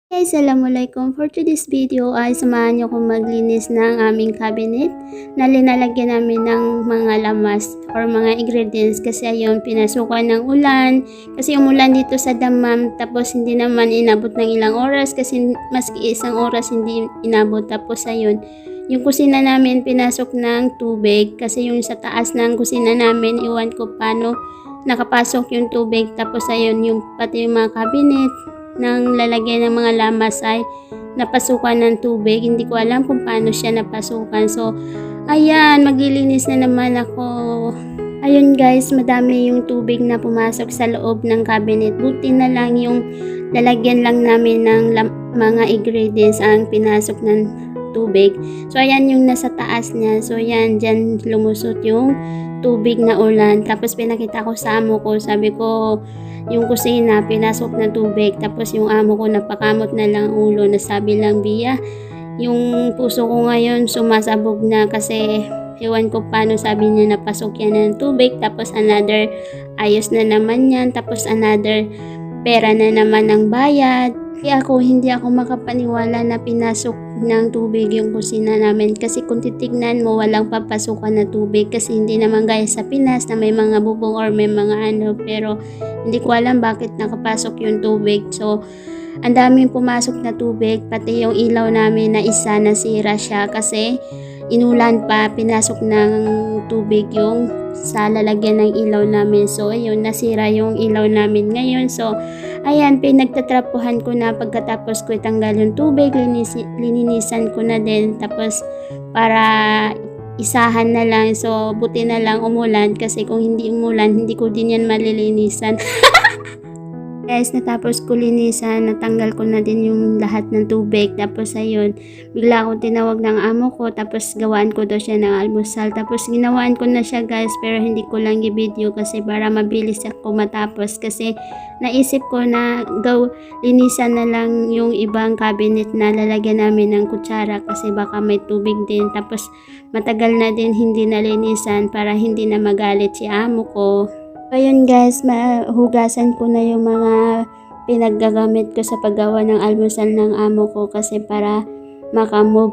Guys, Assalamualaikum. For today's video ay samahan niyo kung maglinis ng aming cabinet na linalagyan namin ng mga lamas or mga ingredients kasi ayun, pinasukan ng ulan kasi umulan dito sa Dammam tapos hindi naman inabot ng ilang oras kasi maski isang oras hindi inabot tapos ayun, yung kusina namin pinasok ng tubig kasi yung sa taas ng kusina namin iwan ko paano nakapasok yung tubig tapos ayun, yung pati yung mga cabinet ng lalagyan ng mga lamas ay napasukan ng tubig. Hindi ko alam kung paano siya napasukan. So, ayan, maglilinis na naman ako. Ayun guys, madami yung tubig na pumasok sa loob ng cabinet. Buti na lang yung lalagyan lang namin ng mga ingredients ang pinasok ng tubig. So, ayan yung nasa taas niya. So, ayan, dyan lumusot yung tubig na ulan. Tapos, pinakita ko sa amo ko. Sabi ko, yung kusina, pinasok na tubig. Tapos, yung amo ko, napakamot na lang ulo. Nasabi lang, Bia, yung puso ko ngayon sumasabog na kasi ewan ko paano sabi niya napasok yan ng tubig. Tapos, another, ayos na naman yan. Tapos, another, pera na naman ng bayad. Kaya hindi ako makapaniwala na pinasok ng tubig yung kusina namin kasi kung titignan mo walang papasukan na tubig kasi hindi naman gaya sa Pinas na may mga bubong or may mga ano, pero hindi ko alam bakit nakapasok yung tubig. So ang daming pumasok na tubig, pati yung ilaw namin na isa nasira siya kasi inulan pa, pinasok ng tubig yung sa lalagyan ng ilaw namin. So ayun, nasira yung ilaw namin ngayon. So ayan, pinagtatrapuhan ko na pagkatapos ko itanggal yung tubig, lininisan ko na din. Tapos para isahan na lang. So buti na lang umulan kasi kung hindi umulan, hindi ko din yan malilinisan. Guys, natapos ko linisan, natanggal ko na din yung lahat ng tubig. Tapos ayun, bigla akong tinawag ng amo ko. Tapos gawaan ko daw siya ng almusal. Tapos ginawaan ko na siya guys, pero hindi ko lang i-video kasi para mabilis ako matapos. Kasi naisip ko na linisan na lang yung ibang cabinet na lalagyan namin ng kutsara kasi baka may tubig din. Tapos matagal na din hindi nalinisan para hindi na magalit si amo ko. Ayun guys, mahugasan ko na yung mga pinaggagamit ko sa paggawa ng almusal ng amo ko kasi para makamove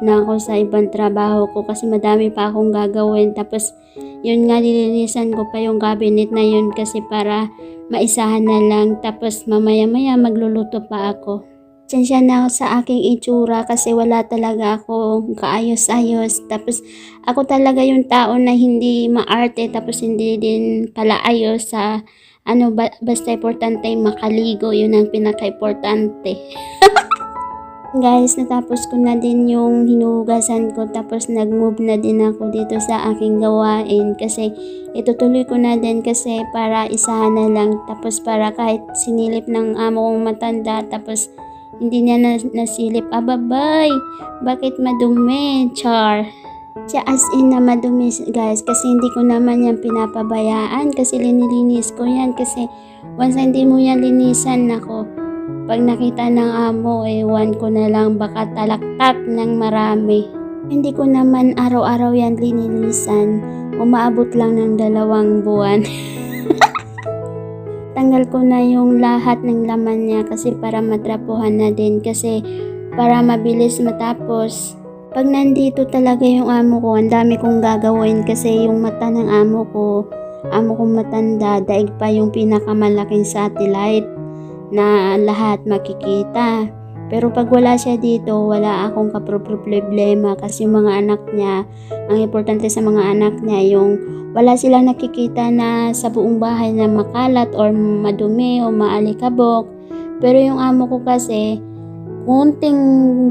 na ako sa ibang trabaho ko kasi madami pa akong gagawin. Tapos yun nga, nilinisan ko pa yung cabinet na yun kasi para maisahan na lang. Tapos mamaya magluluto pa ako. Pasensya na sa aking itsura kasi wala talaga ako kaayos-ayos. Tapos ako talaga yung tao na hindi maarte tapos hindi din pala ayos sa basta importante makaligo, yun ang pinaka-importante. Guys, natapos ko na din yung hinugasan ko tapos nag-move na din ako dito sa aking gawain kasi itutuloy ko na din kasi para isahan na lang tapos para kahit sinilip ng amo kong matanda tapos hindi niya nasilip. Ababay, bakit madumi? Char. Siya as in na madumi guys kasi hindi ko naman yan pinapabayaan kasi linilinis ko yan kasi once hindi mo yan linisan nako, pag nakita ng amo ewan ko na lang baka talaktak ng marami. Hindi ko naman araw-araw yan linilisan, umaabot lang ng 2 buwan. Tanggal ko na yung lahat ng laman niya kasi para matrapuhan na din kasi para mabilis matapos. Pag nandito talaga yung amo ko, ang dami kong gagawin kasi yung mata ng amo kong matanda, daig pa yung pinakamalaking satellite na lahat makikita. Pero pag wala siya dito, wala akong problema kasi yung mga anak niya, ang importante sa mga anak niya, yung wala silang nakikita na sa buong bahay na makalat or madumi o maalikabok. Pero yung amo ko kasi, kunting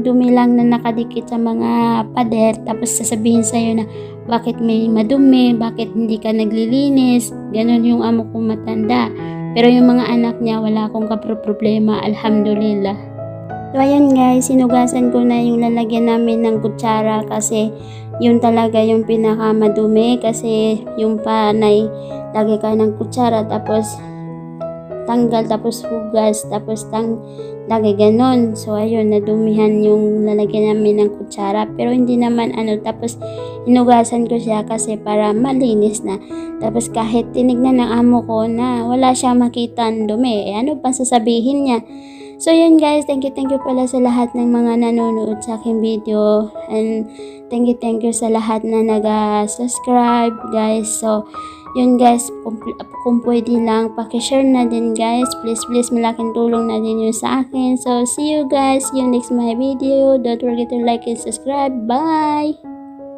dumi lang na nakadikit sa mga pader, tapos sasabihin sa'yo na bakit may madumi, bakit hindi ka naglilinis, ganun yung amo kong matanda. Pero yung mga anak niya, wala akong problema, alhamdulillah. So ayan guys, sinugasan ko na yung lalagyan namin ng kutsara kasi yun talaga yung pinakamadumi kasi yung panay lagay ka ng kutsara tapos tanggal tapos hugas tapos lagay ganon. So ayun, nadumihan yung lalagyan namin ng kutsara pero hindi naman tapos hinugasan ko siya kasi para malinis na. Tapos kahit tinignan ng amo ko na wala siyang makita ng dumi, ano pa sasabihin niya? So yun guys, thank you pala sa lahat ng mga nanonood sa aking video, and thank you sa lahat na nag-subscribe guys. So yun guys, kung pwede lang, pakishare na din guys. Please, malaking tulong na din yun sa akin. So see you guys, see you next my video. Don't forget to like and subscribe. Bye!